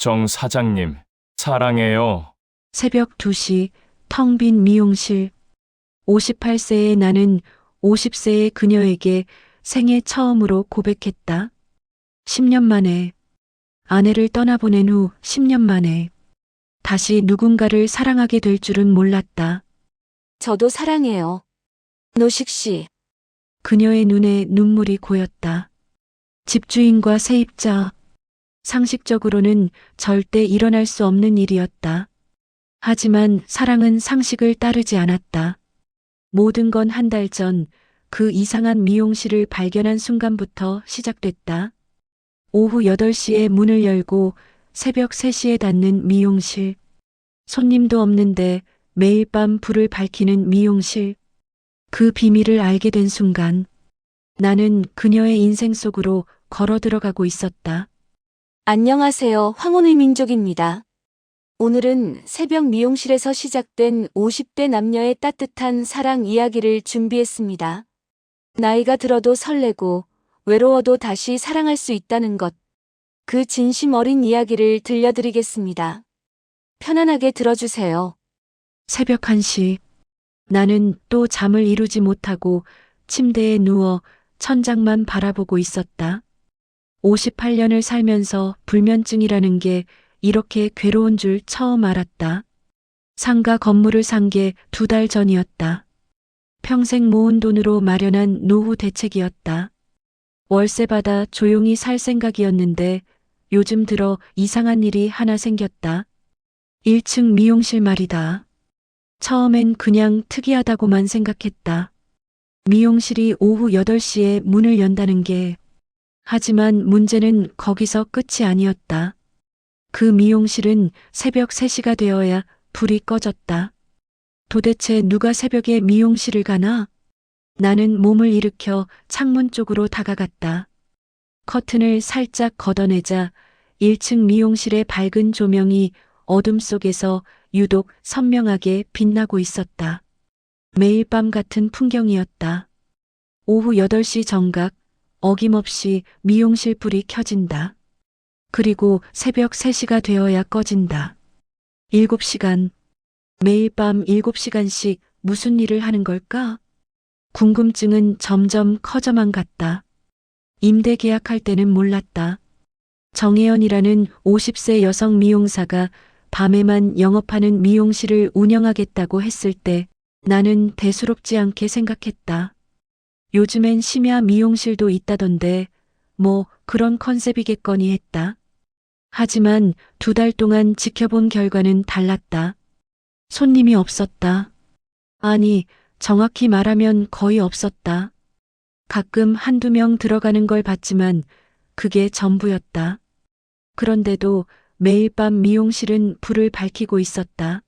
정 사장님, 사랑해요. 새벽 2시 텅 빈 미용실. 58세의 나는 50세의 그녀에게 생애 처음으로 고백했다. 10년 만에, 아내를 떠나보낸 후 10년 만에 다시 누군가를 사랑하게 될 줄은 몰랐다. 저도 사랑해요. 노식 씨, 그녀의 눈에 눈물이 고였다. 집주인과 세입자. 상식적으로는 절대 일어날 수 없는 일이었다. 하지만 사랑은 상식을 따르지 않았다. 모든 건 한 달 전 그 이상한 미용실을 발견한 순간부터 시작됐다. 오후 8시에 문을 열고 새벽 3시에 닫는 미용실. 손님도 없는데 매일 밤 불을 밝히는 미용실. 그 비밀을 알게 된 순간 나는 그녀의 인생 속으로 걸어 들어가고 있었다. 안녕하세요. 황혼의 민족입니다. 오늘은 새벽 미용실에서 시작된 50대 남녀의 따뜻한 사랑 이야기를 준비했습니다. 나이가 들어도 설레고 외로워도 다시 사랑할 수 있다는 것. 그 진심 어린 이야기를 들려드리겠습니다. 편안하게 들어주세요. 새벽 1시. 나는 또 잠을 이루지 못하고 침대에 누워 천장만 바라보고 있었다. 58년을 살면서 불면증이라는 게 이렇게 괴로운 줄 처음 알았다. 상가 건물을 산 게 2달 전이었다. 평생 모은 돈으로 마련한 노후 대책이었다. 월세 받아 조용히 살 생각이었는데 요즘 들어 이상한 일이 하나 생겼다. 1층 미용실 말이다. 처음엔 그냥 특이하다고만 생각했다. 미용실이 오후 8시에 문을 연다는 게. 하지만 문제는 거기서 끝이 아니었다. 그 미용실은 새벽 3시가 되어야 불이 꺼졌다. 도대체 누가 새벽에 미용실을 가나? 나는 몸을 일으켜 창문 쪽으로 다가갔다. 커튼을 살짝 걷어내자 1층 미용실의 밝은 조명이 어둠 속에서 유독 선명하게 빛나고 있었다. 매일 밤 같은 풍경이었다. 오후 8시 정각, 어김없이 미용실 불이 켜진다. 그리고 새벽 3시가 되어야 꺼진다. 7시간, 매일 밤 7시간씩 무슨 일을 하는 걸까? 궁금증은 점점 커져만 갔다. 임대 계약할 때는 몰랐다. 정혜연이라는 50세 여성 미용사가 밤에만 영업하는 미용실을 운영하겠다고 했을 때 나는 대수롭지 않게 생각했다. 요즘엔 심야 미용실도 있다던데 뭐 그런 컨셉이겠거니 했다. 하지만 2달 동안 지켜본 결과는 달랐다. 손님이 없었다. 아니, 정확히 말하면 거의 없었다. 가끔 한두 명 들어가는 걸 봤지만 그게 전부였다. 그런데도 매일 밤 미용실은 불을 밝히고 있었다.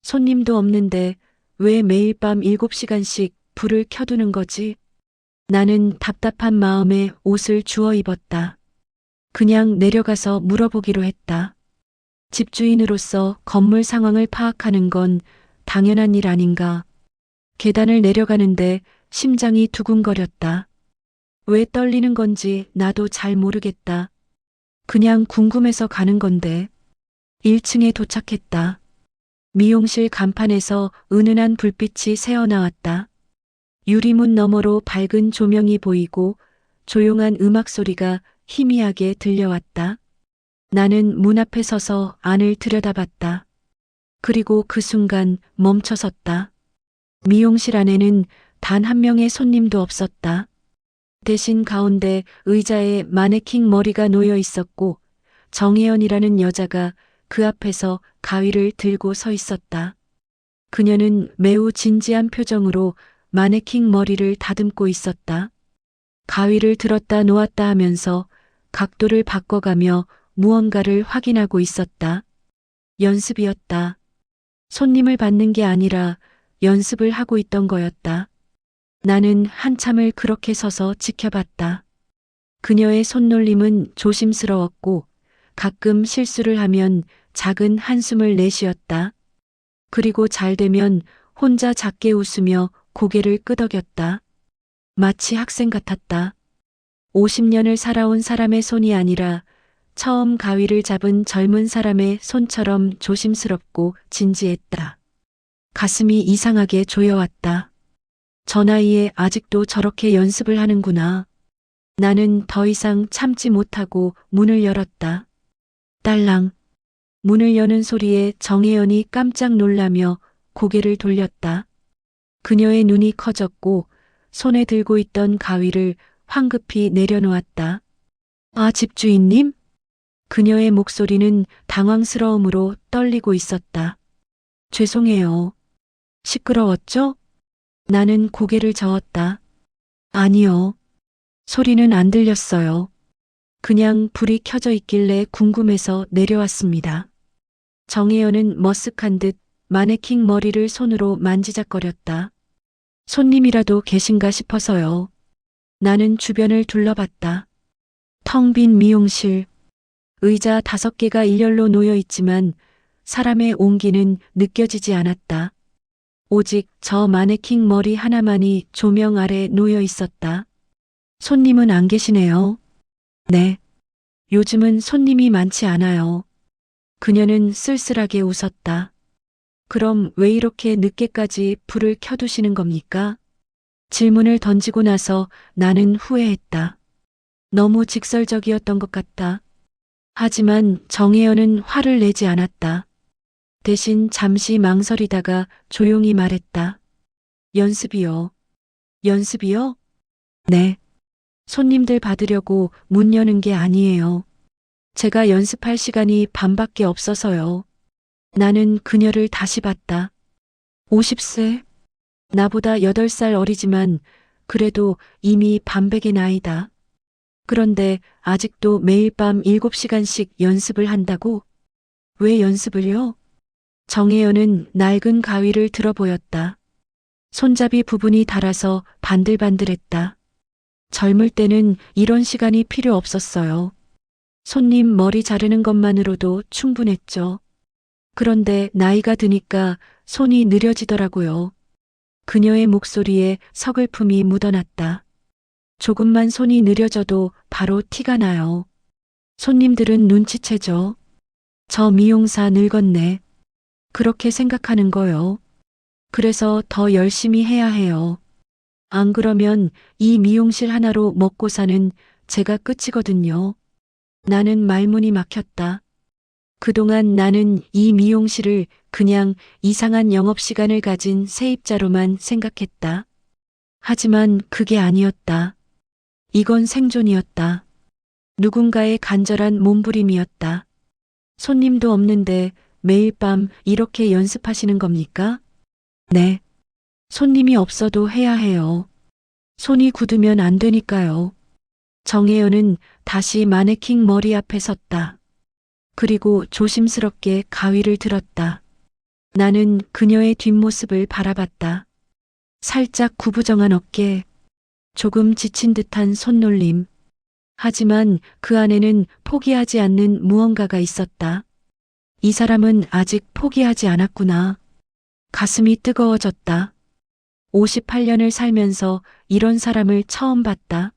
손님도 없는데 왜 매일 밤 7시간씩 불을 켜두는 거지? 나는 답답한 마음에 옷을 주워 입었다. 그냥 내려가서 물어보기로 했다. 집주인으로서 건물 상황을 파악하는 건 당연한 일 아닌가. 계단을 내려가는데 심장이 두근거렸다. 왜 떨리는 건지 나도 잘 모르겠다. 그냥 궁금해서 가는 건데. 1층에 도착했다. 미용실 간판에서 은은한 불빛이 새어나왔다. 유리문 너머로 밝은 조명이 보이고 조용한 음악 소리가 희미하게 들려왔다. 나는 문 앞에 서서 안을 들여다봤다. 그리고 그 순간 멈춰섰다. 미용실 안에는 단 한 명의 손님도 없었다. 대신 가운데 의자에 마네킹 머리가 놓여 있었고 정혜연이라는 여자가 그 앞에서 가위를 들고 서 있었다. 그녀는 매우 진지한 표정으로 마네킹 머리를 다듬고 있었다. 가위를 들었다 놓았다 하면서 각도를 바꿔가며 무언가를 확인하고 있었다. 연습이었다. 손님을 받는 게 아니라 연습을 하고 있던 거였다. 나는 한참을 그렇게 서서 지켜봤다. 그녀의 손놀림은 조심스러웠고 가끔 실수를 하면 작은 한숨을 내쉬었다. 그리고 잘 되면 혼자 작게 웃으며 고개를 끄덕였다. 마치 학생 같았다. 50년을 살아온 사람의 손이 아니라 처음 가위를 잡은 젊은 사람의 손처럼 조심스럽고 진지했다. 가슴이 이상하게 조여왔다. 저 나이에 아직도 저렇게 연습을 하는구나. 나는 더 이상 참지 못하고 문을 열었다. 딸랑. 문을 여는 소리에 정혜연이 깜짝 놀라며 고개를 돌렸다. 그녀의 눈이 커졌고 손에 들고 있던 가위를 황급히 내려놓았다. 아, 집주인님? 그녀의 목소리는 당황스러움으로 떨리고 있었다. 죄송해요. 시끄러웠죠? 나는 고개를 저었다. 아니요. 소리는 안 들렸어요. 그냥 불이 켜져 있길래 궁금해서 내려왔습니다. 정혜연은 머쓱한 듯 마네킹 머리를 손으로 만지작거렸다. 손님이라도 계신가 싶어서요. 나는 주변을 둘러봤다. 텅 빈 미용실. 의자 5개가 일렬로 놓여 있지만 사람의 온기는 느껴지지 않았다. 오직 저 마네킹 머리 하나만이 조명 아래 놓여 있었다. 손님은 안 계시네요. 네. 요즘은 손님이 많지 않아요. 그녀는 쓸쓸하게 웃었다. 그럼 왜 이렇게 늦게까지 불을 켜두시는 겁니까? 질문을 던지고 나서 나는 후회했다. 너무 직설적이었던 것 같다. 하지만 정혜연은 화를 내지 않았다. 대신 잠시 망설이다가 조용히 말했다. 연습이요. 연습이요? 네. 손님들 받으려고 문 여는 게 아니에요. 제가 연습할 시간이 반밖에 없어서요. 나는 그녀를 다시 봤다. 50세? 나보다 8살 어리지만 그래도 이미 반백의 나이다. 그런데 아직도 매일 밤 7시간씩 연습을 한다고? 왜 연습을요? 정혜연은 낡은 가위를 들어 보였다. 손잡이 부분이 닳아서 반들반들했다. 젊을 때는 이런 시간이 필요 없었어요. 손님 머리 자르는 것만으로도 충분했죠. 그런데 나이가 드니까 손이 느려지더라고요. 그녀의 목소리에 서글픔이 묻어났다. 조금만 손이 느려져도 바로 티가 나요. 손님들은 눈치채죠. 저 미용사 늙었네. 그렇게 생각하는 거요. 그래서 더 열심히 해야 해요. 안 그러면 이 미용실 하나로 먹고 사는 제가 끝이거든요. 나는 말문이 막혔다. 그동안 나는 이 미용실을 그냥 이상한 영업시간을 가진 세입자로만 생각했다. 하지만 그게 아니었다. 이건 생존이었다. 누군가의 간절한 몸부림이었다. 손님도 없는데 매일 밤 이렇게 연습하시는 겁니까? 네. 손님이 없어도 해야 해요. 손이 굳으면 안 되니까요. 정혜연은 다시 마네킹 머리 앞에 섰다. 그리고 조심스럽게 가위를 들었다. 나는 그녀의 뒷모습을 바라봤다. 살짝 구부정한 어깨, 조금 지친 듯한 손놀림. 하지만 그 안에는 포기하지 않는 무언가가 있었다. 이 사람은 아직 포기하지 않았구나. 가슴이 뜨거워졌다. 58년을 살면서 이런 사람을 처음 봤다.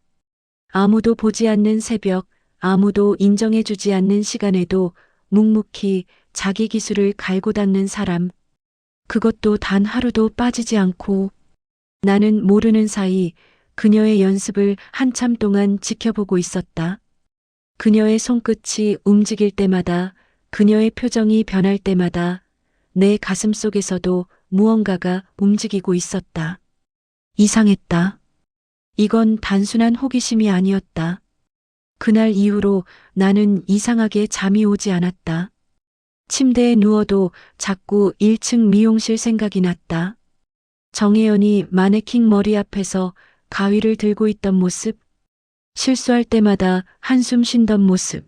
아무도 보지 않는 새벽, 아무도 인정해주지 않는 시간에도 묵묵히 자기 기술을 갈고 닦는 사람. 그것도 단 하루도 빠지지 않고. 나는 모르는 사이 그녀의 연습을 한참 동안 지켜보고 있었다. 그녀의 손끝이 움직일 때마다, 그녀의 표정이 변할 때마다 내 가슴 속에서도 무언가가 움직이고 있었다. 이상했다. 이건 단순한 호기심이 아니었다. 그날 이후로 나는 이상하게 잠이 오지 않았다. 침대에 누워도 자꾸 1층 미용실 생각이 났다. 정혜연이 마네킹 머리 앞에서 가위를 들고 있던 모습, 실수할 때마다 한숨 쉰던 모습,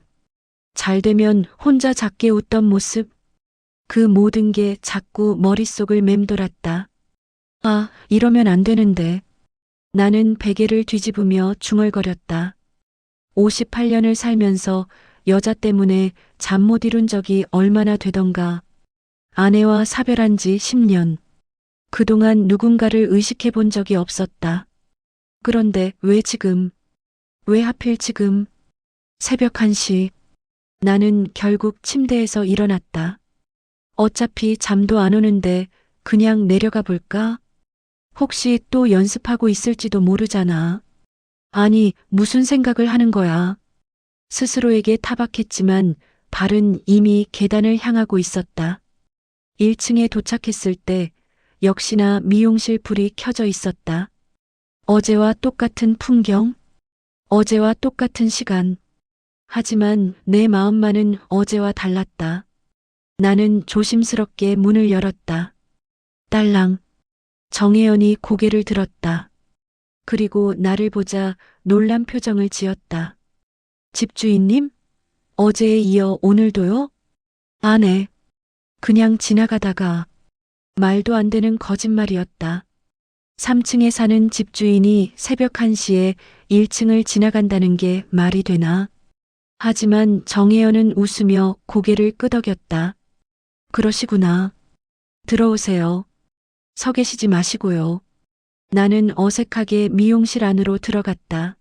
잘 되면 혼자 작게 웃던 모습, 그 모든 게 자꾸 머릿속을 맴돌았다. 아, 이러면 안 되는데. 나는 베개를 뒤집으며 중얼거렸다. 58년을 살면서 여자 때문에 잠 못 이룬 적이 얼마나 되던가. 아내와 사별한 지 10년. 그동안 누군가를 의식해 본 적이 없었다. 그런데 왜 지금? 왜 하필 지금? 새벽 1시. 나는 결국 침대에서 일어났다. 어차피 잠도 안 오는데 그냥 내려가 볼까? 혹시 또 연습하고 있을지도 모르잖아. 아니, 무슨 생각을 하는 거야? 스스로에게 타박했지만 발은 이미 계단을 향하고 있었다. 1층에 도착했을 때 역시나 미용실 불이 켜져 있었다. 어제와 똑같은 풍경, 어제와 똑같은 시간. 하지만 내 마음만은 어제와 달랐다. 나는 조심스럽게 문을 열었다. 딸랑. 정혜연이 고개를 들었다. 그리고 나를 보자 놀란 표정을 지었다. 집주인님? 어제에 이어 오늘도요? 아, 네. 그냥 지나가다가. 말도 안 되는 거짓말이었다. 3층에 사는 집주인이 새벽 1시에 1층을 지나간다는 게 말이 되나? 하지만 정혜연은 웃으며 고개를 끄덕였다. 그러시구나. 들어오세요. 서 계시지 마시고요. 나는 어색하게 미용실 안으로 들어갔다.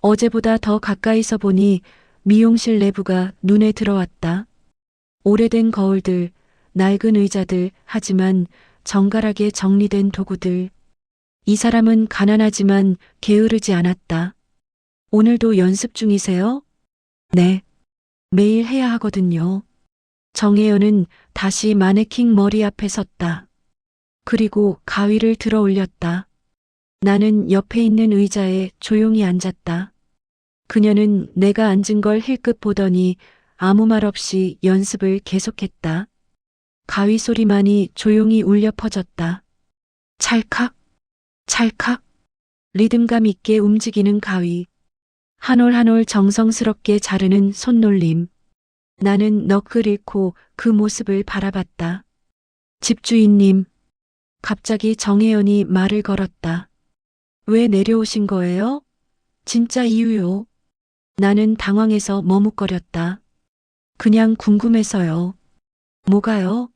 어제보다 더 가까이서 보니 미용실 내부가 눈에 들어왔다. 오래된 거울들, 낡은 의자들, 하지만 정갈하게 정리된 도구들. 이 사람은 가난하지만 게으르지 않았다. 오늘도 연습 중이세요? 네. 매일 해야 하거든요. 정혜연은 다시 마네킹 머리 앞에 섰다. 그리고 가위를 들어 올렸다. 나는 옆에 있는 의자에 조용히 앉았다. 그녀는 내가 앉은 걸 힐끗 보더니 아무 말 없이 연습을 계속했다. 가위 소리만이 조용히 울려 퍼졌다. 찰칵, 찰칵, 리듬감 있게 움직이는 가위. 한 올 한 올 정성스럽게 자르는 손놀림. 나는 넋을 잃고 그 모습을 바라봤다. 집주인님. 갑자기 정혜연이 말을 걸었다. 왜 내려오신 거예요? 진짜 이유요. 나는 당황해서 머뭇거렸다. 그냥 궁금해서요. 뭐가요?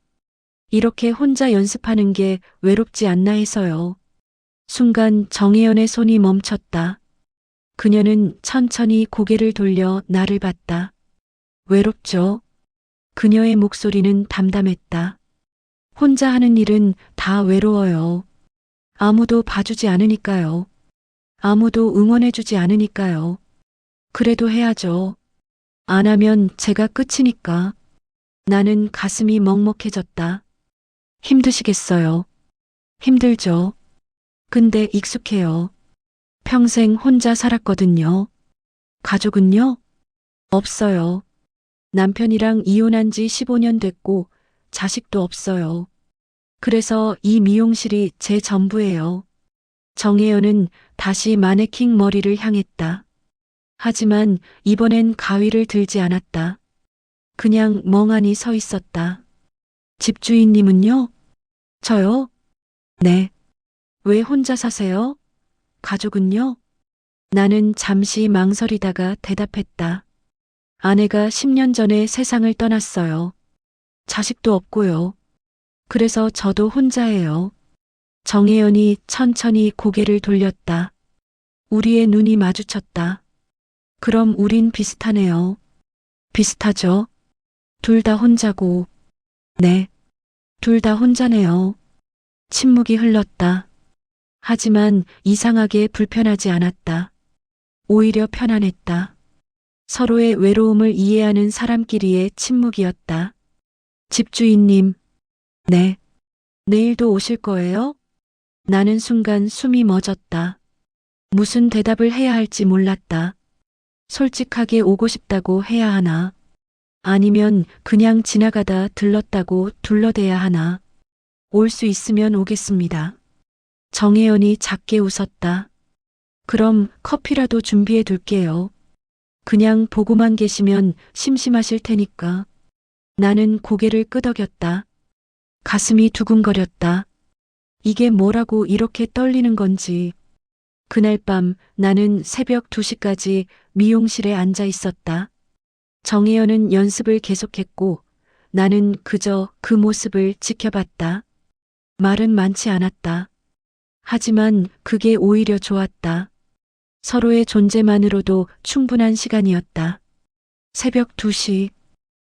이렇게 혼자 연습하는 게 외롭지 않나 해서요. 순간 정혜연의 손이 멈췄다. 그녀는 천천히 고개를 돌려 나를 봤다. 외롭죠? 그녀의 목소리는 담담했다. 혼자 하는 일은 다 외로워요. 아무도 봐주지 않으니까요. 아무도 응원해주지 않으니까요. 그래도 해야죠. 안 하면 제가 끝이니까. 나는 가슴이 먹먹해졌다. 힘드시겠어요. 힘들죠. 근데 익숙해요. 평생 혼자 살았거든요. 가족은요? 없어요. 남편이랑 이혼한 지 15년 됐고 자식도 없어요. 그래서 이 미용실이 제 전부예요. 정혜연은 다시 마네킹 머리를 향했다. 하지만 이번엔 가위를 들지 않았다. 그냥 멍하니 서 있었다. 집주인님은요? 저요? 네. 왜 혼자 사세요? 가족은요? 나는 잠시 망설이다가 대답했다. 아내가 10년 전에 세상을 떠났어요. 자식도 없고요. 그래서 저도 혼자예요. 정혜연이 천천히 고개를 돌렸다. 우리의 눈이 마주쳤다. 그럼 우린 비슷하네요. 비슷하죠? 둘 다 혼자고. 네. 둘 다 혼자네요. 침묵이 흘렀다. 하지만 이상하게 불편하지 않았다. 오히려 편안했다. 서로의 외로움을 이해하는 사람끼리의 침묵이었다. 집주인님. 네. 내일도 오실 거예요? 나는 순간 숨이 멎었다. 무슨 대답을 해야 할지 몰랐다. 솔직하게 오고 싶다고 해야 하나? 아니면 그냥 지나가다 들렀다고 둘러대야 하나? 올 수 있으면 오겠습니다. 정혜연이 작게 웃었다. 그럼 커피라도 준비해 둘게요. 그냥 보고만 계시면 심심하실 테니까. 나는 고개를 끄덕였다. 가슴이 두근거렸다. 이게 뭐라고 이렇게 떨리는 건지. 그날 밤 나는 새벽 2시까지 미용실에 앉아 있었다. 정혜연은 연습을 계속했고 나는 그저 그 모습을 지켜봤다. 말은 많지 않았다. 하지만 그게 오히려 좋았다. 서로의 존재만으로도 충분한 시간이었다. 새벽 2시.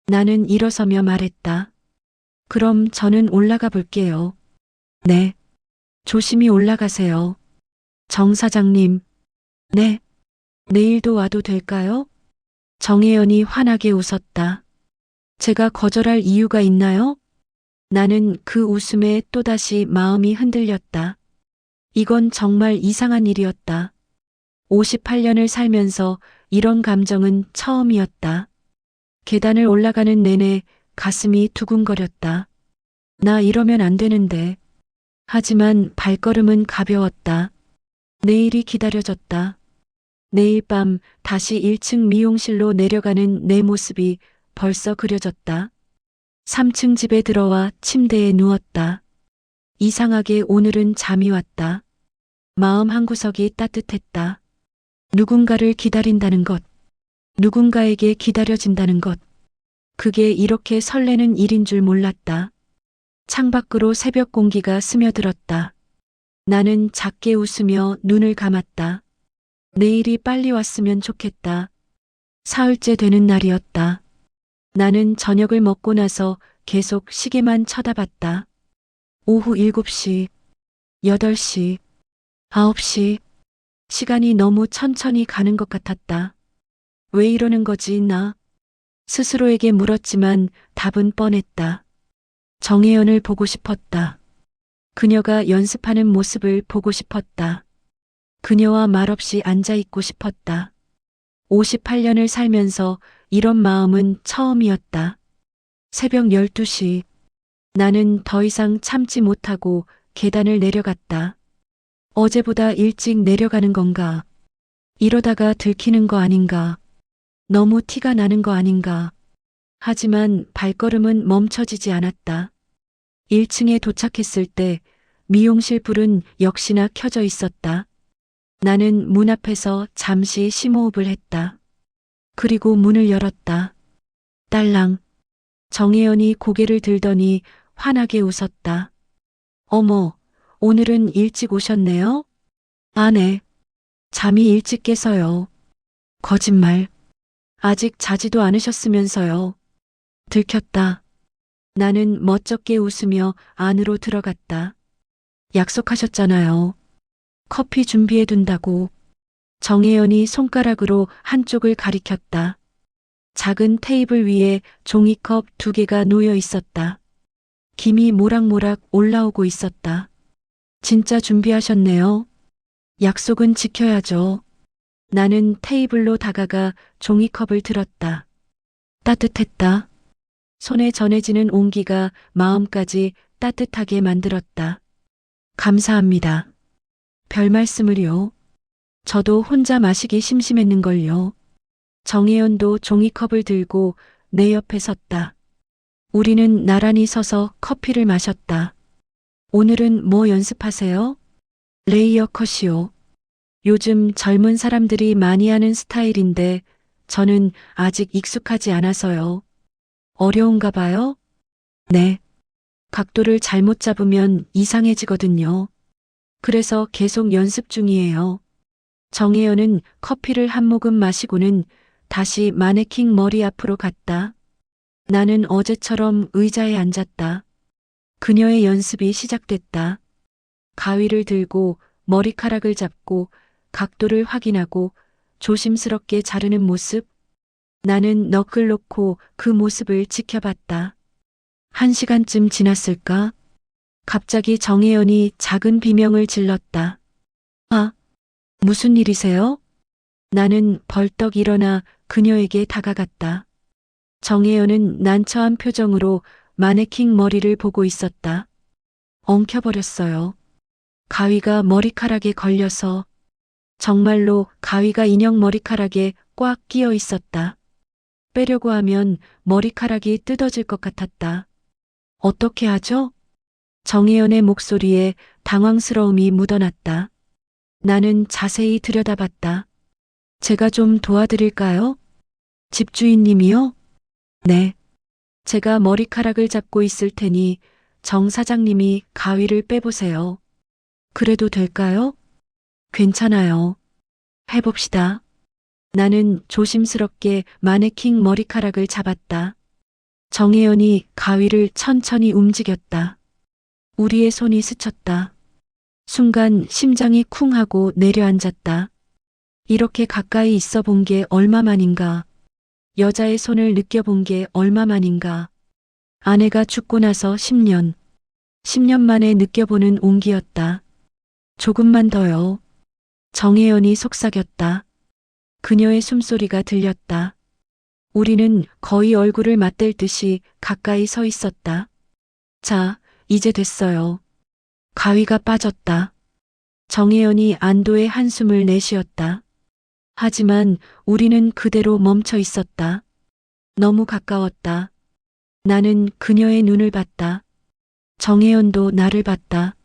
나는 일어서며 말했다. 그럼 저는 올라가 볼게요. 네. 조심히 올라가세요. 정 사장님. 네. 내일도 와도 될까요? 정혜연이 환하게 웃었다. 제가 거절할 이유가 있나요? 나는 그 웃음에 또다시 마음이 흔들렸다. 이건 정말 이상한 일이었다. 58년을 살면서 이런 감정은 처음이었다. 계단을 올라가는 내내 가슴이 두근거렸다. 나 이러면 안 되는데. 하지만 발걸음은 가벼웠다. 내일이 기다려졌다. 내일 밤 다시 1층 미용실로 내려가는 내 모습이 벌써 그려졌다. 3층 집에 들어와 침대에 누웠다. 이상하게 오늘은 잠이 왔다. 마음 한구석이 따뜻했다. 누군가를 기다린다는 것, 누군가에게 기다려진다는 것, 그게 이렇게 설레는 일인 줄 몰랐다. 창밖으로 새벽 공기가 스며들었다. 나는 작게 웃으며 눈을 감았다. 내일이 빨리 왔으면 좋겠다. 사흘째 되는 날이었다. 나는 저녁을 먹고 나서 계속 시계만 쳐다봤다. 오후 7시, 8시, 9시. 시간이 너무 천천히 가는 것 같았다. 왜 이러는 거지, 나? 스스로에게 물었지만 답은 뻔했다. 정혜연을 보고 싶었다. 그녀가 연습하는 모습을 보고 싶었다. 그녀와 말없이 앉아있고 싶었다. 58년을 살면서 이런 마음은 처음이었다. 새벽 12시. 나는 더 이상 참지 못하고 계단을 내려갔다. 어제보다 일찍 내려가는 건가? 이러다가 들키는 거 아닌가? 너무 티가 나는 거 아닌가? 하지만 발걸음은 멈춰지지 않았다. 1층에 도착했을 때 미용실 불은 역시나 켜져 있었다. 나는 문 앞에서 잠시 심호흡을 했다. 그리고 문을 열었다. 딸랑. 정혜연이 고개를 들더니 환하게 웃었다. 어머, 오늘은 일찍 오셨네요? 아, 네. 잠이 일찍 깨서요. 거짓말. 아직 자지도 않으셨으면서요. 들켰다. 나는 멋쩍게 웃으며 안으로 들어갔다. 약속하셨잖아요. 커피 준비해 둔다고. 정혜연이 손가락으로 한쪽을 가리켰다. 작은 테이블 위에 종이컵 2개가 놓여 있었다. 김이 모락모락 올라오고 있었다. 진짜 준비하셨네요. 약속은 지켜야죠. 나는 테이블로 다가가 종이컵을 들었다. 따뜻했다. 손에 전해지는 온기가 마음까지 따뜻하게 만들었다. 감사합니다. 별 말씀을요. 저도 혼자 마시기 심심했는걸요. 정혜연도 종이컵을 들고 내 옆에 섰다. 우리는 나란히 서서 커피를 마셨다. 오늘은 뭐 연습하세요? 레이어 컷이요. 요즘 젊은 사람들이 많이 하는 스타일인데 저는 아직 익숙하지 않아서요. 어려운가 봐요? 네. 각도를 잘못 잡으면 이상해지거든요. 그래서 계속 연습 중이에요. 정혜연은 커피를 한 모금 마시고는 다시 마네킹 머리 앞으로 갔다. 나는 어제처럼 의자에 앉았다. 그녀의 연습이 시작됐다. 가위를 들고 머리카락을 잡고 각도를 확인하고 조심스럽게 자르는 모습. 나는 너클 놓고 그 모습을 지켜봤다. 1시간쯤 지났을까? 갑자기 정혜연이 작은 비명을 질렀다. 아, 무슨 일이세요? 나는 벌떡 일어나 그녀에게 다가갔다. 정혜연은 난처한 표정으로 마네킹 머리를 보고 있었다. 엉켜버렸어요. 가위가 머리카락에 걸려서. 정말로 가위가 인형 머리카락에 꽉 끼어 있었다. 빼려고 하면 머리카락이 뜯어질 것 같았다. 어떻게 하죠? 정혜연의 목소리에 당황스러움이 묻어났다. 나는 자세히 들여다봤다. 제가 좀 도와드릴까요? 집주인님이요? 네. 제가 머리카락을 잡고 있을 테니 정 사장님이 가위를 빼보세요. 그래도 될까요? 괜찮아요. 해봅시다. 나는 조심스럽게 마네킹 머리카락을 잡았다. 정혜연이 가위를 천천히 움직였다. 우리의 손이 스쳤다. 순간 심장이 쿵 하고 내려앉았다. 이렇게 가까이 있어 본 게 얼마만인가. 여자의 손을 느껴본 게 얼마만인가. 아내가 죽고 나서 10년. 10년 만에 느껴보는 온기였다. 조금만 더요. 정혜연이 속삭였다. 그녀의 숨소리가 들렸다. 우리는 거의 얼굴을 맞댈 듯이 가까이 서 있었다. 자, 이제 됐어요. 가위가 빠졌다. 정혜연이 안도의 한숨을 내쉬었다. 하지만 우리는 그대로 멈춰 있었다. 너무 가까웠다. 나는 그녀의 눈을 봤다. 정혜연도 나를 봤다.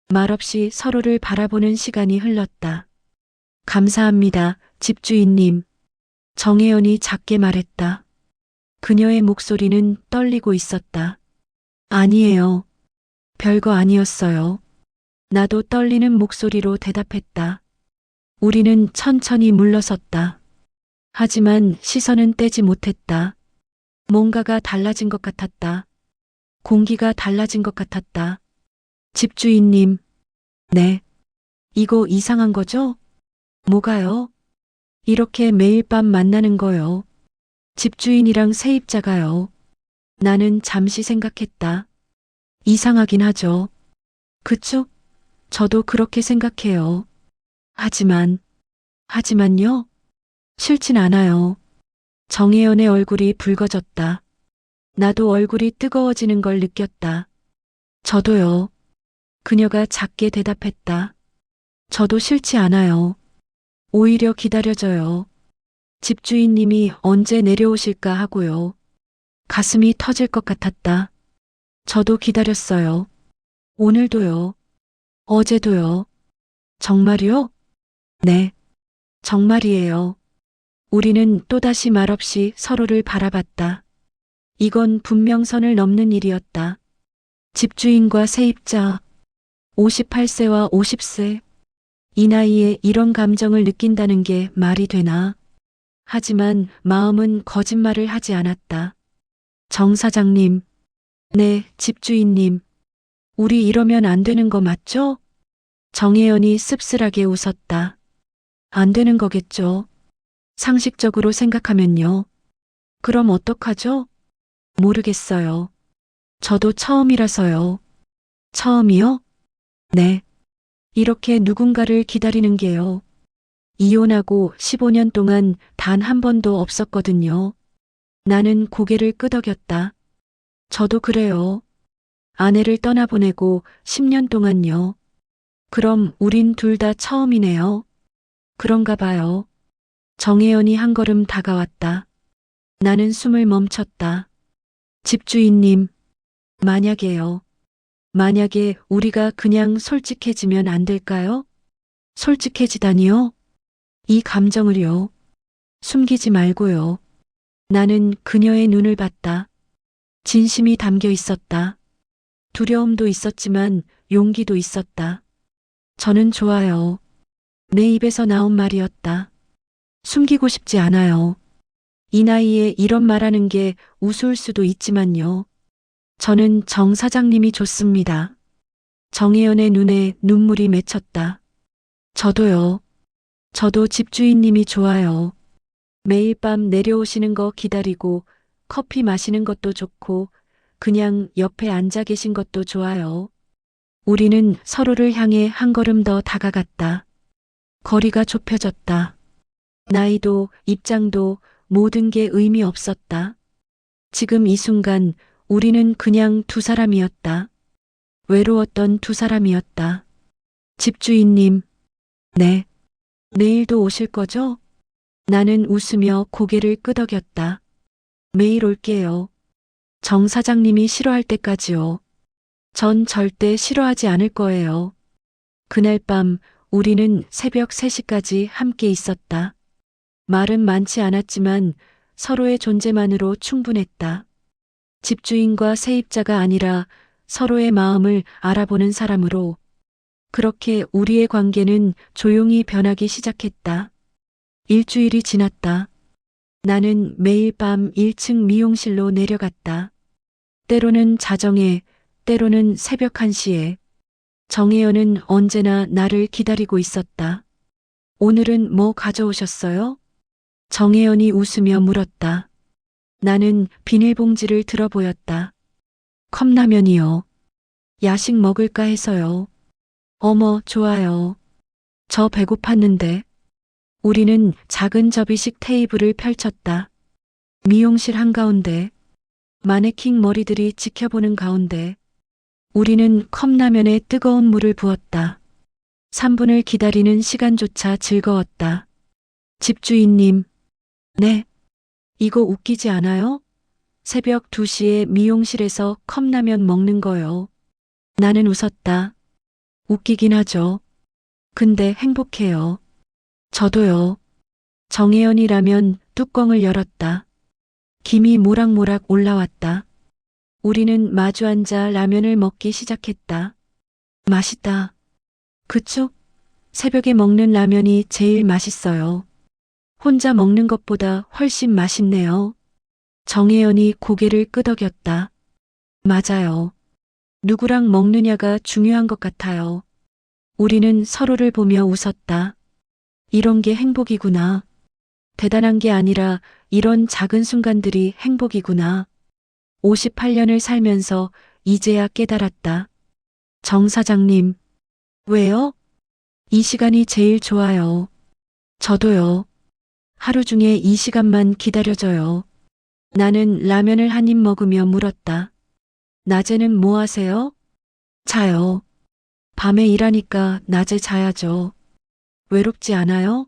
말없이 서로를 바라보는 시간이 흘렀다. 감사합니다, 집주인님. 정혜연이 작게 말했다. 그녀의 목소리는 떨리고 있었다. 아니에요. 별거 아니었어요. 나도 떨리는 목소리로 대답했다. 우리는 천천히 물러섰다. 하지만 시선은 떼지 못했다. 뭔가가 달라진 것 같았다. 공기가 달라진 것 같았다. 집주인님. 네. 이거 이상한 거죠? 뭐가요? 이렇게 매일 밤 만나는 거요. 집주인이랑 세입자가요. 나는 잠시 생각했다. 이상하긴 하죠. 그쵸? 저도 그렇게 생각해요. 하지만요? 싫진 않아요. 정혜연의 얼굴이 붉어졌다. 나도 얼굴이 뜨거워지는 걸 느꼈다. 저도요. 그녀가 작게 대답했다. 저도 싫지 않아요. 오히려 기다려져요. 집주인님이 언제 내려오실까 하고요. 가슴이 터질 것 같았다. 저도 기다렸어요. 오늘도요. 어제도요. 정말이요? 네. 정말이에요. 우리는 또다시 말없이 서로를 바라봤다. 이건 분명 선을 넘는 일이었다. 집주인과 세입자, 58세와 50세. 이 나이에 이런 감정을 느낀다는 게 말이 되나? 하지만 마음은 거짓말을 하지 않았다. 정 사장님. 네, 집주인님. 우리 이러면 안 되는 거 맞죠? 정혜연이 씁쓸하게 웃었다. 안 되는 거겠죠. 상식적으로 생각하면요. 그럼 어떡하죠? 모르겠어요. 저도 처음이라서요. 처음이요? 네. 이렇게 누군가를 기다리는 게요. 이혼하고 15년 동안 단 한 번도 없었거든요. 나는 고개를 끄덕였다. 저도 그래요. 아내를 떠나보내고 10년 동안요. 그럼 우린 둘 다 처음이네요. 그런가 봐요. 정혜연이 한 걸음 다가왔다. 나는 숨을 멈췄다. 집주인님, 만약에요. 만약에 우리가 그냥 솔직해지면 안 될까요? 솔직해지다니요? 이 감정을요. 숨기지 말고요. 나는 그녀의 눈을 봤다. 진심이 담겨 있었다. 두려움도 있었지만 용기도 있었다. 저는 좋아요. 내 입에서 나온 말이었다. 숨기고 싶지 않아요. 이 나이에 이런 말하는 게 우스울 수도 있지만요. 저는 정 사장님이 좋습니다. 정혜연의 눈에 눈물이 맺혔다. 저도요. 저도 집주인님이 좋아요. 매일 밤 내려오시는 거 기다리고 커피 마시는 것도 좋고 그냥 옆에 앉아 계신 것도 좋아요. 우리는 서로를 향해 한 걸음 더 다가갔다. 거리가 좁혀졌다. 나이도 입장도 모든 게 의미 없었다. 지금 이 순간 우리는 그냥 두 사람이었다. 외로웠던 두 사람이었다. 집주인님. 네. 내일도 오실 거죠? 나는 웃으며 고개를 끄덕였다. 매일 올게요. 정 사장님이 싫어할 때까지요. 전 절대 싫어하지 않을 거예요. 그날 밤 우리는 새벽 3시까지 함께 있었다. 말은 많지 않았지만 서로의 존재만으로 충분했다. 집주인과 세입자가 아니라 서로의 마음을 알아보는 사람으로 그렇게 우리의 관계는 조용히 변하기 시작했다. 일주일이 지났다. 나는 매일 밤 1층 미용실로 내려갔다. 때로는 자정에, 때로는 새벽 1시에. 정혜연은 언제나 나를 기다리고 있었다. 오늘은 뭐 가져오셨어요? 정혜연이 웃으며 물었다. 나는 비닐봉지를 들어 보였다. 컵라면이요. 야식 먹을까 해서요. 어머, 좋아요. 저 배고팠는데. 우리는 작은 접이식 테이블을 펼쳤다. 미용실 한가운데, 마네킹 머리들이 지켜보는 가운데, 우리는 컵라면에 뜨거운 물을 부었다. 3분을 기다리는 시간조차 즐거웠다. 집주인님. 네. 이거 웃기지 않아요? 새벽 2시에 미용실에서 컵라면 먹는 거요. 나는 웃었다. 웃기긴 하죠. 근데 행복해요. 저도요. 정혜연이라면 뚜껑을 열었다. 김이 모락모락 올라왔다. 우리는 마주 앉아 라면을 먹기 시작했다. 맛있다. 그쵸? 새벽에 먹는 라면이 제일 맛있어요. 혼자 먹는 것보다 훨씬 맛있네요. 정혜연이 고개를 끄덕였다. 맞아요. 누구랑 먹느냐가 중요한 것 같아요. 우리는 서로를 보며 웃었다. 이런 게 행복이구나. 대단한 게 아니라 이런 작은 순간들이 행복이구나. 58년을 살면서 이제야 깨달았다. 정 사장님. 왜요? 이 시간이 제일 좋아요. 저도요. 하루 중에 이 시간만 기다려줘요. 나는 라면을 한 입 먹으며 물었다. 낮에는 뭐 하세요? 자요. 밤에 일하니까 낮에 자야죠. 외롭지 않아요?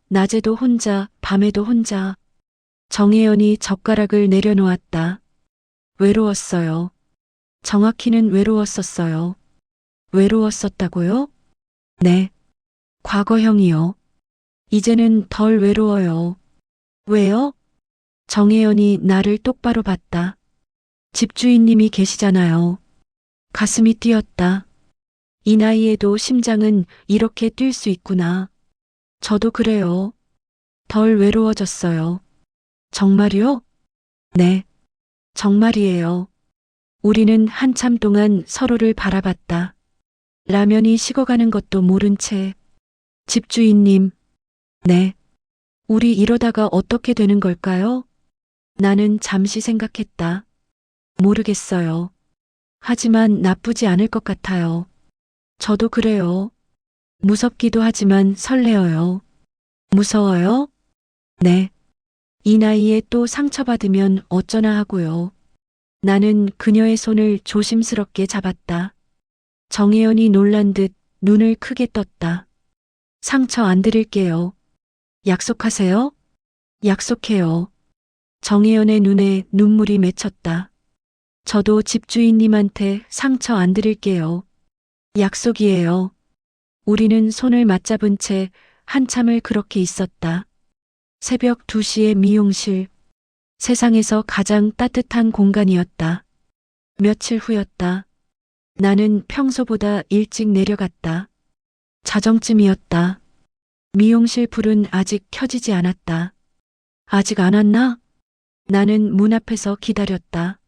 낮에도 혼자, 밤에도 혼자. 정혜연이 젓가락을 내려놓았다. 외로웠어요. 정확히는 외로웠었어요. 외로웠었다고요? 네. 과거형이요. 이제는 덜 외로워요. 왜요? 정혜연이 나를 똑바로 봤다. 집주인님이 계시잖아요. 가슴이 뛰었다. 이 나이에도 심장은 이렇게 뛸 수 있구나. 저도 그래요. 덜 외로워졌어요. 정말요? 네. 정말이에요. 우리는 한참 동안 서로를 바라봤다. 라면이 식어가는 것도 모른 채. 집주인님. 네. 우리 이러다가 어떻게 되는 걸까요? 나는 잠시 생각했다. 모르겠어요. 하지만 나쁘지 않을 것 같아요. 저도 그래요. 무섭기도 하지만 설레어요. 무서워요? 네. 이 나이에 또 상처받으면 어쩌나 하고요. 나는 그녀의 손을 조심스럽게 잡았다. 정혜연이 놀란 듯 눈을 크게 떴다. 상처 안 드릴게요. 약속하세요? 약속해요. 정혜연의 눈에 눈물이 맺혔다. 저도 집주인님한테 상처 안 드릴게요. 약속이에요. 우리는 손을 맞잡은 채 한참을 그렇게 있었다. 새벽 2시의 미용실. 세상에서 가장 따뜻한 공간이었다. 며칠 후였다. 나는 평소보다 일찍 내려갔다. 자정쯤이었다. 미용실 불은 아직 켜지지 않았다. 아직 안 왔나? 나는 문 앞에서 기다렸다.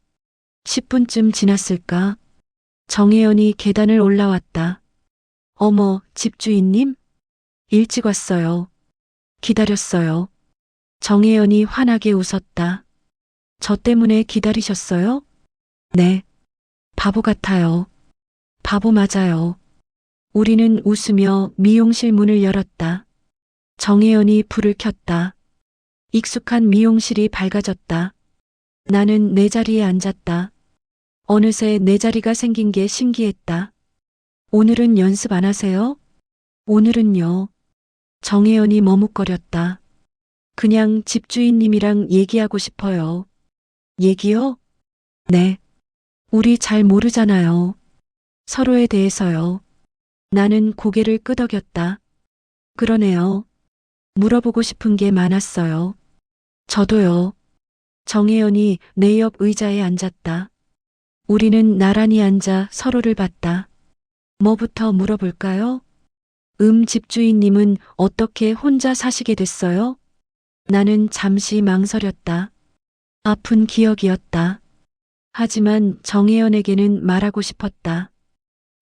10분쯤 지났을까? 정혜연이 계단을 올라왔다. 어머, 집주인님? 일찍 왔어요. 기다렸어요. 정혜연이 환하게 웃었다. 저 때문에 기다리셨어요? 네. 바보 같아요. 바보 맞아요. 우리는 웃으며 미용실 문을 열었다. 정혜연이 불을 켰다. 익숙한 미용실이 밝아졌다. 나는 내 자리에 앉았다. 어느새 내 자리가 생긴 게 신기했다. 오늘은 연습 안 하세요? 오늘은요. 정혜연이 머뭇거렸다. 그냥 집주인님이랑 얘기하고 싶어요. 얘기요? 네. 우리 잘 모르잖아요. 서로에 대해서요. 나는 고개를 끄덕였다. 그러네요. 물어보고 싶은 게 많았어요. 저도요. 정혜연이 내 옆 의자에 앉았다. 우리는 나란히 앉아 서로를 봤다. 뭐부터 물어볼까요? 집주인님은 어떻게 혼자 사시게 됐어요? 나는 잠시 망설였다. 아픈 기억이었다. 하지만 정혜연에게는 말하고 싶었다.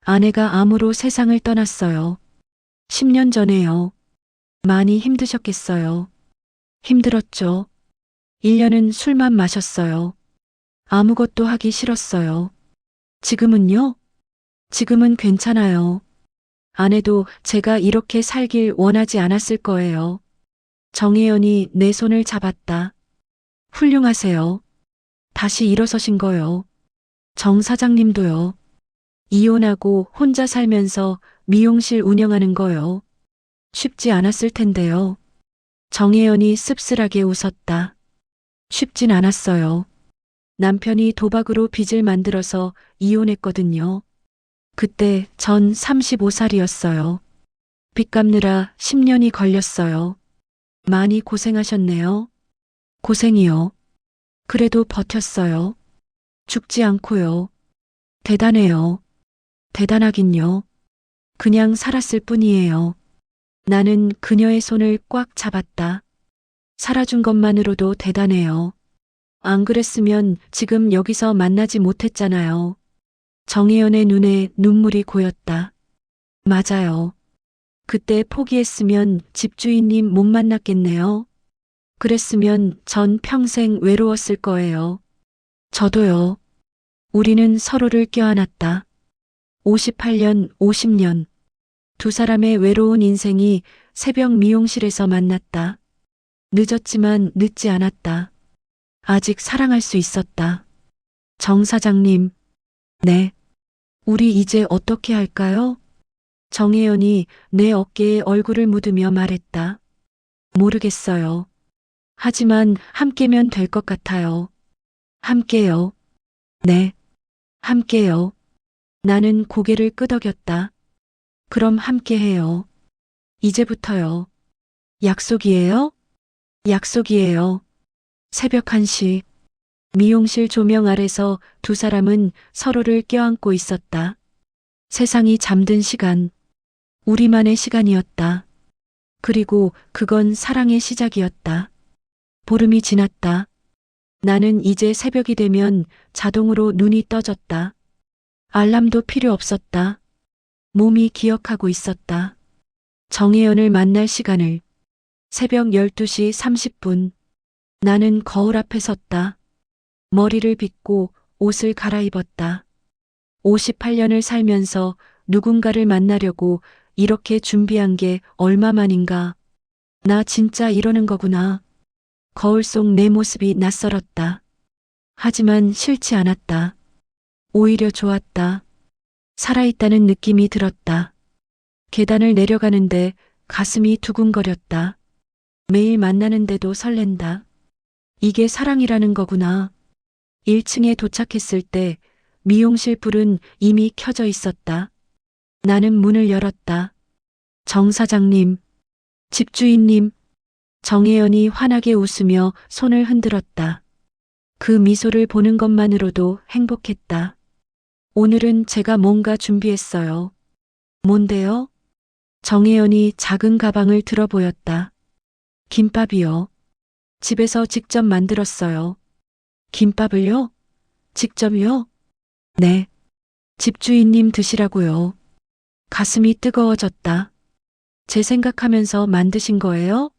아내가 암으로 세상을 떠났어요. 10년 전에요. 많이 힘드셨겠어요. 힘들었죠. 1년은 술만 마셨어요. 아무것도 하기 싫었어요. 지금은요? 지금은 괜찮아요. 아내도 제가 이렇게 살길 원하지 않았을 거예요. 정혜연이 내 손을 잡았다. 훌륭하세요. 다시 일어서신 거요. 정 사장님도요. 이혼하고 혼자 살면서 미용실 운영하는 거요. 쉽지 않았을 텐데요. 정혜연이 씁쓸하게 웃었다. 쉽진 않았어요. 남편이 도박으로 빚을 만들어서 이혼했거든요. 그때 전 35살이었어요. 빚 갚느라 10년이 걸렸어요. 많이 고생하셨네요. 고생이요. 그래도 버텼어요. 죽지 않고요. 대단해요. 대단하긴요. 그냥 살았을 뿐이에요. 나는 그녀의 손을 꽉 잡았다. 살아준 것만으로도 대단해요. 안 그랬으면 지금 여기서 만나지 못했잖아요. 정혜연의 눈에 눈물이 고였다. 맞아요. 그때 포기했으면 집주인님 못 만났겠네요. 그랬으면 전 평생 외로웠을 거예요. 저도요. 우리는 서로를 껴안았다. 58년, 50년. 두 사람의 외로운 인생이 새벽 미용실에서 만났다. 늦었지만 늦지 않았다. 아직 사랑할 수 있었다. 정 사장님. 네. 우리 이제 어떻게 할까요? 정혜연이 내 어깨에 얼굴을 묻으며 말했다. 모르겠어요. 하지만 함께면 될 것 같아요. 함께요. 네. 함께요. 나는 고개를 끄덕였다. 그럼 함께해요. 이제부터요. 약속이에요? 약속이에요. 새벽 1시. 미용실 조명 아래서 두 사람은 서로를 껴안고 있었다. 세상이 잠든 시간. 우리만의 시간이었다. 그리고 그건 사랑의 시작이었다. 보름이 지났다. 나는 이제 새벽이 되면 자동으로 눈이 떠졌다. 알람도 필요 없었다. 몸이 기억하고 있었다. 정혜연을 만날 시간을. 새벽 12시 30분. 나는 거울 앞에 섰다. 머리를 빗고 옷을 갈아입었다. 58년을 살면서 누군가를 만나려고 이렇게 준비한 게 얼마만인가. 나 진짜 이러는 거구나. 거울 속 내 모습이 낯설었다. 하지만 싫지 않았다. 오히려 좋았다. 살아있다는 느낌이 들었다. 계단을 내려가는데 가슴이 두근거렸다. 매일 만나는데도 설렌다. 이게 사랑이라는 거구나. 1층에 도착했을 때 미용실 불은 이미 켜져 있었다. 나는 문을 열었다. 정 사장님, 집주인님. 정혜연이 환하게 웃으며 손을 흔들었다. 그 미소를 보는 것만으로도 행복했다. 오늘은 제가 뭔가 준비했어요. 뭔데요? 정혜연이 작은 가방을 들어 보였다. 김밥이요. 집에서 직접 만들었어요. 김밥을요? 직접요? 네. 집주인님 드시라고요. 가슴이 뜨거워졌다. 제 생각하면서 만드신 거예요?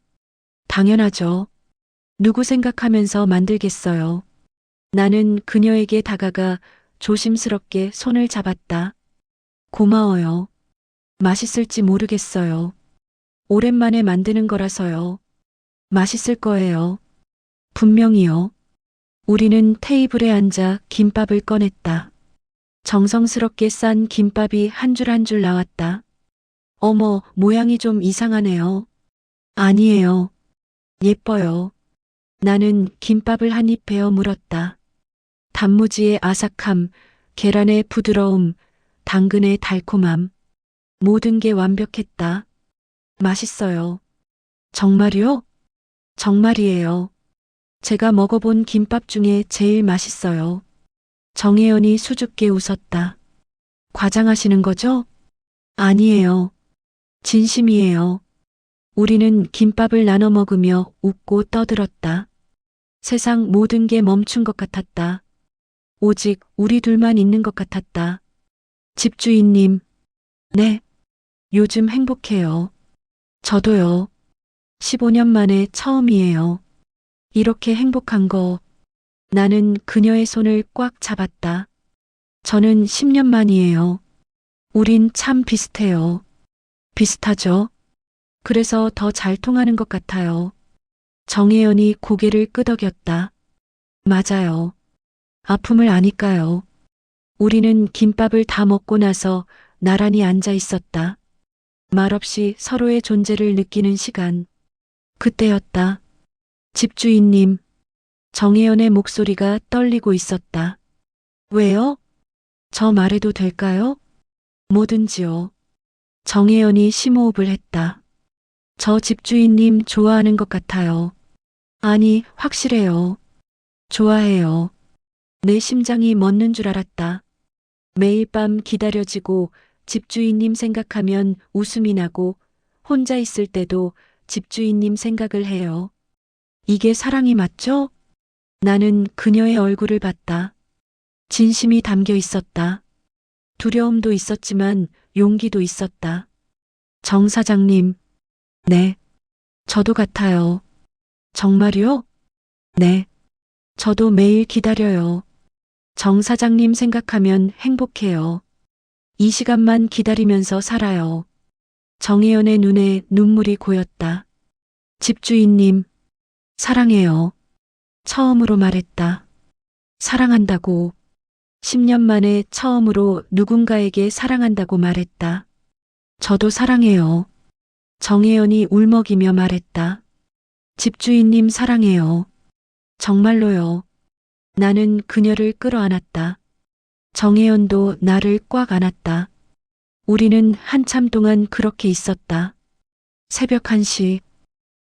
당연하죠. 누구 생각하면서 만들겠어요. 나는 그녀에게 다가가 조심스럽게 손을 잡았다. 고마워요. 맛있을지 모르겠어요. 오랜만에 만드는 거라서요. 맛있을 거예요. 분명히요. 우리는 테이블에 앉아 김밥을 꺼냈다. 정성스럽게 싼 김밥이 한 줄 한 줄 나왔다. 어머, 모양이 좀 이상하네요. 아니에요. 예뻐요. 나는 김밥을 한 입 베어 물었다. 단무지의 아삭함, 계란의 부드러움, 당근의 달콤함. 모든 게 완벽했다. 맛있어요. 정말요? 정말이에요. 제가 먹어본 김밥 중에 제일 맛있어요. 정혜연이 수줍게 웃었다. 과장하시는 거죠? 아니에요. 진심이에요. 우리는 김밥을 나눠 먹으며 웃고 떠들었다. 세상 모든 게 멈춘 것 같았다. 오직 우리 둘만 있는 것 같았다. 집주인님, 네, 요즘 행복해요. 저도요. 15년 만에 처음이에요. 이렇게 행복한 거. 나는 그녀의 손을 꽉 잡았다. 저는 10년 만이에요. 우린 참 비슷해요. 비슷하죠? 그래서 더 잘 통하는 것 같아요. 정혜연이 고개를 끄덕였다. 맞아요. 아픔을 아니까요. 우리는 김밥을 다 먹고 나서 나란히 앉아 있었다. 말없이 서로의 존재를 느끼는 시간. 그때였다. 집주인님, 정혜연의 목소리가 떨리고 있었다. 왜요? 저 말해도 될까요? 뭐든지요. 정혜연이 심호흡을 했다. 저 집주인님 좋아하는 것 같아요. 아니, 확실해요. 좋아해요. 내 심장이 멎는 줄 알았다. 매일 밤 기다려지고 집주인님 생각하면 웃음이 나고 혼자 있을 때도 집주인님 생각을 해요. 이게 사랑이 맞죠? 나는 그녀의 얼굴을 봤다. 진심이 담겨 있었다. 두려움도 있었지만 용기도 있었다. 정 사장님, 네, 저도 같아요. 정말요? 네, 저도 매일 기다려요. 정 사장님 생각하면 행복해요. 이 시간만 기다리면서 살아요. 정혜연의 눈에 눈물이 고였다. 집주인님, 사랑해요. 처음으로 말했다. 사랑한다고. 10년 만에 처음으로 누군가에게 사랑한다고 말했다. 저도 사랑해요. 정혜연이 울먹이며 말했다. 집주인님 사랑해요. 정말로요. 나는 그녀를 끌어안았다. 정혜연도 나를 꽉 안았다. 우리는 한참 동안 그렇게 있었다. 새벽 1시,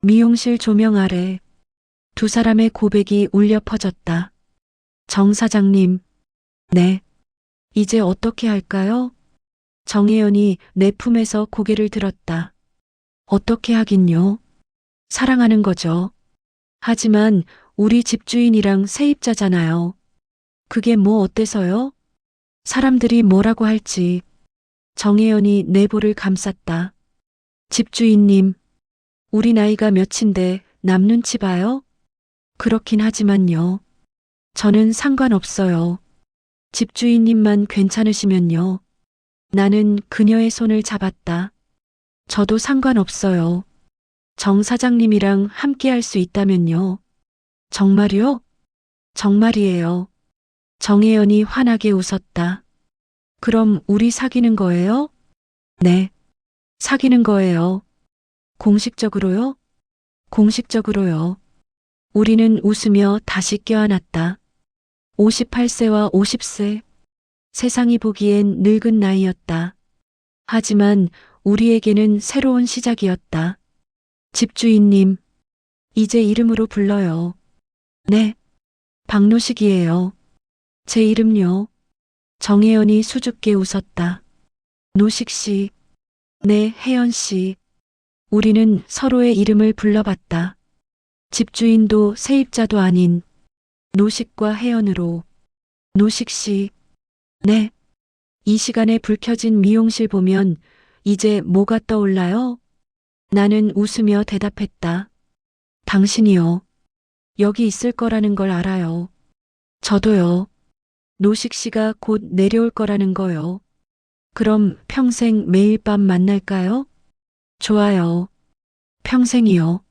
미용실 조명 아래 두 사람의 고백이 울려 퍼졌다. 정 사장님, 네. 이제 어떻게 할까요? 정혜연이 내 품에서 고개를 들었다. 어떻게 하긴요? 사랑하는 거죠. 하지만 우리 집주인이랑 세입자잖아요. 그게 뭐 어때서요? 사람들이 뭐라고 할지. 정혜연이 내 볼을 감쌌다. 집주인님, 우리 나이가 몇인데 남 눈치 봐요? 그렇긴 하지만요. 저는 상관없어요. 집주인님만 괜찮으시면요. 나는 그녀의 손을 잡았다. 저도 상관없어요. 정 사장님이랑 함께 할 수 있다면요. 정말요? 정말이에요. 정혜연이 환하게 웃었다. 그럼 우리 사귀는 거예요? 네. 사귀는 거예요. 공식적으로요? 공식적으로요. 우리는 웃으며 다시 껴안았다. 58세와 50세. 세상이 보기엔 늙은 나이였다. 하지만 우리에게는 새로운 시작이었다. 집주인님, 이제 이름으로 불러요. 네. 박노식이에요. 제 이름요. 정혜연이 수줍게 웃었다. 노식 씨. 네, 혜연 씨. 우리는 서로의 이름을 불러봤다. 집주인도 세입자도 아닌 노식과 혜연으로. 노식 씨. 네. 이 시간에 불 켜진 미용실 보면 이제 뭐가 떠올라요? 나는 웃으며 대답했다. 당신이요. 여기 있을 거라는 걸 알아요. 저도요. 노식 씨가 곧 내려올 거라는 거요. 그럼 평생 매일 밤 만날까요? 좋아요. 평생이요.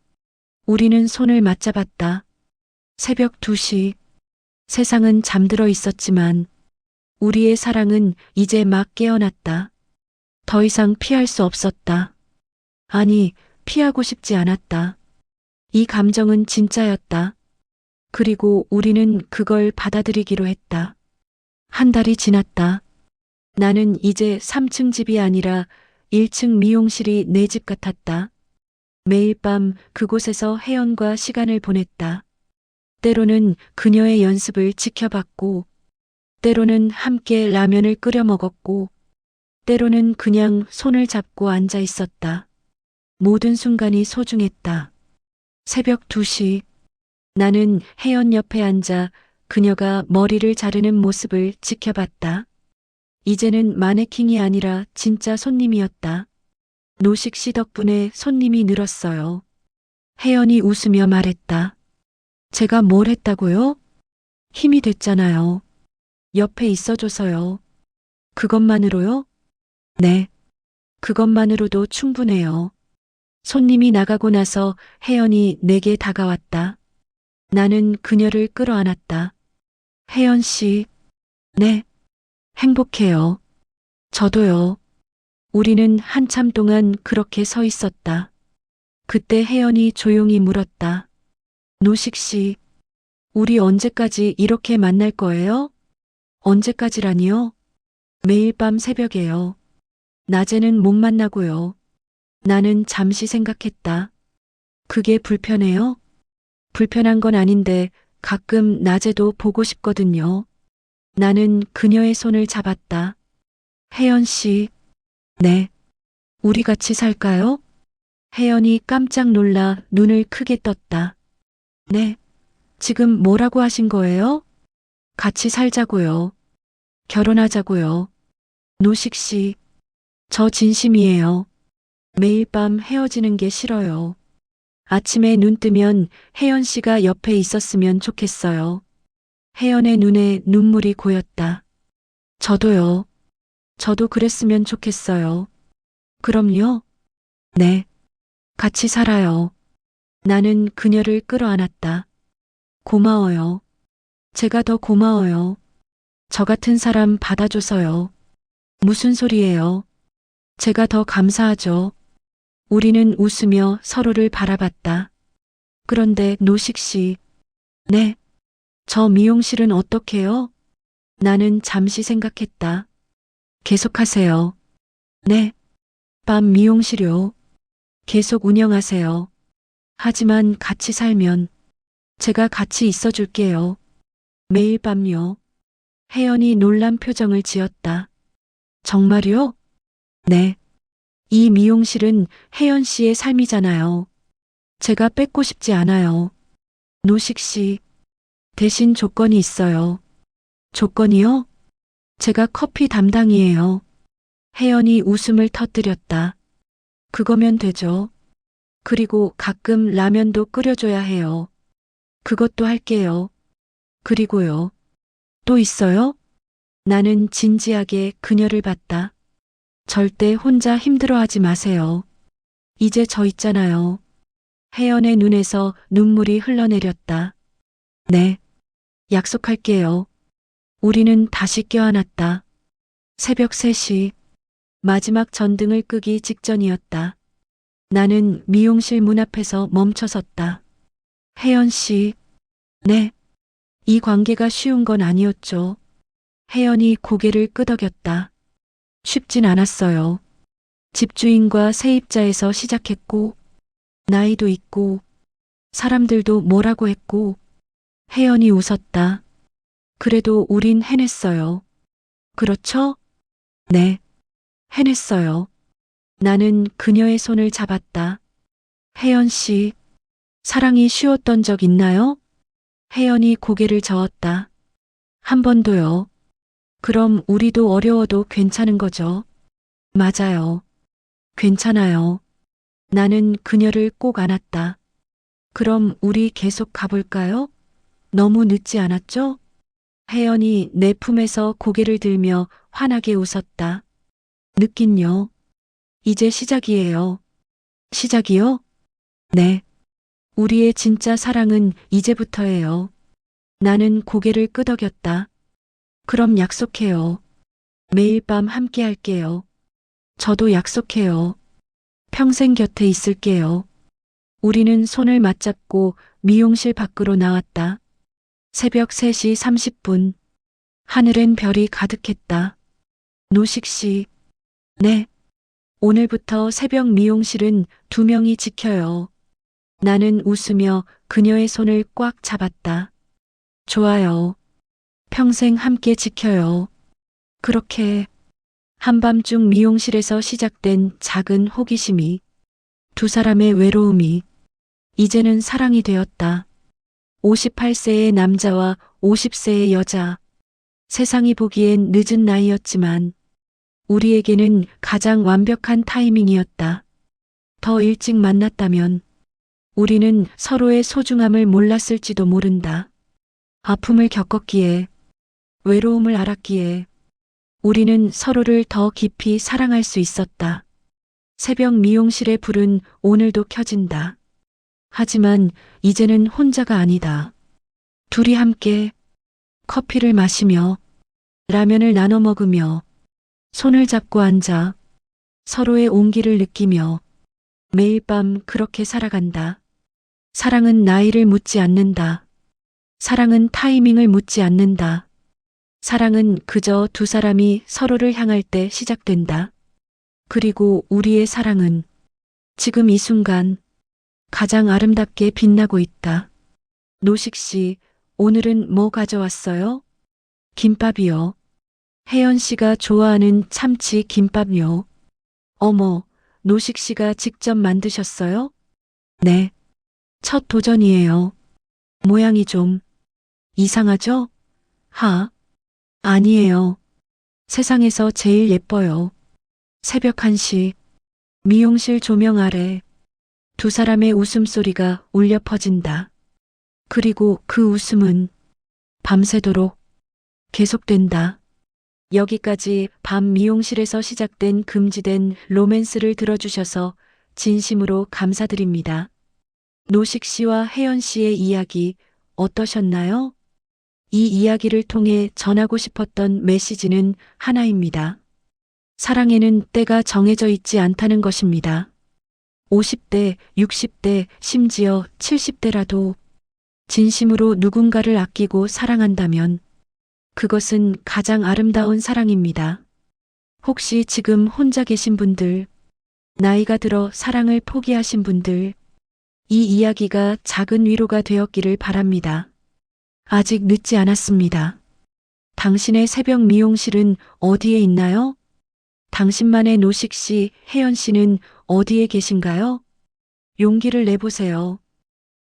우리는 손을 맞잡았다. 새벽 2시. 세상은 잠들어 있었지만 우리의 사랑은 이제 막 깨어났다. 더 이상 피할 수 없었다. 아니, 피하고 싶지 않았다. 이 감정은 진짜였다. 그리고 우리는 그걸 받아들이기로 했다. 한 달이 지났다. 나는 이제 3층 집이 아니라 1층 미용실이 내 집 같았다. 매일 밤 그곳에서 혜연과 시간을 보냈다. 때로는 그녀의 연습을 지켜봤고, 때로는 함께 라면을 끓여 먹었고, 때로는 그냥 손을 잡고 앉아 있었다. 모든 순간이 소중했다. 새벽 2시. 나는 혜연 옆에 앉아 그녀가 머리를 자르는 모습을 지켜봤다. 이제는 마네킹이 아니라 진짜 손님이었다. 노식 씨 덕분에 손님이 늘었어요. 혜연이 웃으며 말했다. 제가 뭘 했다고요? 힘이 됐잖아요. 옆에 있어줘서요. 그것만으로요? 네. 그것만으로도 충분해요. 손님이 나가고 나서 혜연이 내게 다가왔다. 나는 그녀를 끌어안았다. 혜연 씨. 네. 행복해요. 저도요. 우리는 한참 동안 그렇게 서 있었다. 그때 혜연이 조용히 물었다. 노식 씨, 우리 언제까지 이렇게 만날 거예요? 언제까지라니요? 매일 밤 새벽에요. 낮에는 못 만나고요. 나는 잠시 생각했다. 그게 불편해요? 불편한 건 아닌데 가끔 낮에도 보고 싶거든요. 나는 그녀의 손을 잡았다. 혜연 씨, 네. 우리 같이 살까요? 혜연이 깜짝 놀라 눈을 크게 떴다. 네. 지금 뭐라고 하신 거예요? 같이 살자고요. 결혼하자고요. 노식 씨, 저 진심이에요. 매일 밤 헤어지는 게 싫어요. 아침에 눈 뜨면 혜연 씨가 옆에 있었으면 좋겠어요. 혜연의 눈에 눈물이 고였다. 저도요. 저도 그랬으면 좋겠어요. 그럼요? 네. 같이 살아요. 나는 그녀를 끌어안았다. 고마워요. 제가 더 고마워요. 저 같은 사람 받아줘서요. 무슨 소리예요? 제가 더 감사하죠. 우리는 웃으며 서로를 바라봤다. 그런데 노식 씨. 네. 저 미용실은 어떡해요? 나는 잠시 생각했다. 계속하세요. 네. 밤 미용실요. 계속 운영하세요. 하지만 같이 살면 제가 같이 있어 줄게요. 매일 밤요. 혜연이 놀란 표정을 지었다. 정말요? 네. 이 미용실은 혜연 씨의 삶이잖아요. 제가 뺏고 싶지 않아요. 노식 씨, 대신 조건이 있어요. 조건이요? 제가 커피 담당이에요. 혜연이 웃음을 터뜨렸다. 그거면 되죠. 그리고 가끔 라면도 끓여줘야 해요. 그것도 할게요. 그리고요. 또 있어요? 나는 진지하게 그녀를 봤다. 절대 혼자 힘들어하지 마세요. 이제 저 있잖아요. 혜연의 눈에서 눈물이 흘러내렸다. 네. 약속할게요. 우리는 다시 껴안았다. 새벽 3시. 마지막 전등을 끄기 직전이었다. 나는 미용실 문 앞에서 멈춰섰다. 혜연 씨. 네. 이 관계가 쉬운 건 아니었죠. 혜연이 고개를 끄덕였다. 쉽진 않았어요. 집주인과 세입자에서 시작했고, 나이도 있고, 사람들도 뭐라고 했고, 혜연이 웃었다. 그래도 우린 해냈어요. 그렇죠? 네. 해냈어요. 나는 그녀의 손을 잡았다. 혜연 씨, 사랑이 쉬웠던 적 있나요? 혜연이 고개를 저었다. 한 번도요. 그럼 우리도 어려워도 괜찮은 거죠? 맞아요. 괜찮아요. 나는 그녀를 꼭 안았다. 그럼 우리 계속 가볼까요? 너무 늦지 않았죠? 혜연이 내 품에서 고개를 들며 환하게 웃었다. 늦긴요. 이제 시작이에요. 시작이요? 네. 우리의 진짜 사랑은 이제부터예요. 나는 고개를 끄덕였다. 그럼 약속해요. 매일 밤 함께 할게요. 저도 약속해요. 평생 곁에 있을게요. 우리는 손을 맞잡고 미용실 밖으로 나왔다. 새벽 3시 30분. 하늘엔 별이 가득했다. 노식 씨. 네. 오늘부터 새벽 미용실은 2명이 지켜요. 나는 웃으며 그녀의 손을 꽉 잡았다. 좋아요. 평생 함께 지켜요. 그렇게 한밤중 미용실에서 시작된 작은 호기심이, 두 사람의 외로움이 이제는 사랑이 되었다. 58세의 남자와 50세의 여자. 세상이 보기엔 늦은 나이였지만 우리에게는 가장 완벽한 타이밍이었다. 더 일찍 만났다면 우리는 서로의 소중함을 몰랐을지도 모른다. 아픔을 겪었기에, 외로움을 알았기에 우리는 서로를 더 깊이 사랑할 수 있었다. 새벽 미용실의 불은 오늘도 켜진다. 하지만 이제는 혼자가 아니다. 둘이 함께 커피를 마시며 라면을 나눠 먹으며 손을 잡고 앉아 서로의 온기를 느끼며 매일 밤 그렇게 살아간다. 사랑은 나이를 묻지 않는다. 사랑은 타이밍을 묻지 않는다. 사랑은 그저 두 사람이 서로를 향할 때 시작된다. 그리고 우리의 사랑은 지금 이 순간 가장 아름답게 빛나고 있다. 노식 씨, 오늘은 뭐 가져왔어요? 김밥이요. 혜연 씨가 좋아하는 참치 김밥요. 어머, 노식 씨가 직접 만드셨어요? 네. 첫 도전이에요. 모양이 좀 이상하죠? 아니에요. 세상에서 제일 예뻐요. 새벽 1시, 미용실 조명 아래 두 사람의 웃음소리가 울려 퍼진다. 그리고 그 웃음은 밤새도록 계속된다. 여기까지 밤 미용실에서 시작된 금지된 로맨스를 들어주셔서 진심으로 감사드립니다. 노식 씨와 혜연 씨의 이야기 어떠셨나요? 이 이야기를 통해 전하고 싶었던 메시지는 하나입니다. 사랑에는 때가 정해져 있지 않다는 것입니다. 50대, 60대, 심지어 70대라도 진심으로 누군가를 아끼고 사랑한다면 그것은 가장 아름다운 사랑입니다. 혹시 지금 혼자 계신 분들, 나이가 들어 사랑을 포기하신 분들, 이 이야기가 작은 위로가 되었기를 바랍니다. 아직 늦지 않았습니다. 당신의 새벽 미용실은 어디에 있나요? 당신만의 노식 씨, 혜연 씨는 어디에 계신가요? 용기를 내보세요.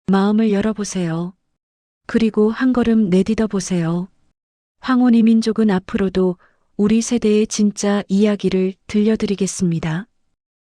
마음을 열어보세요. 그리고 한 걸음 내딛어 보세요. 황혼의 민족은 앞으로도 우리 세대의 진짜 이야기를 들려드리겠습니다.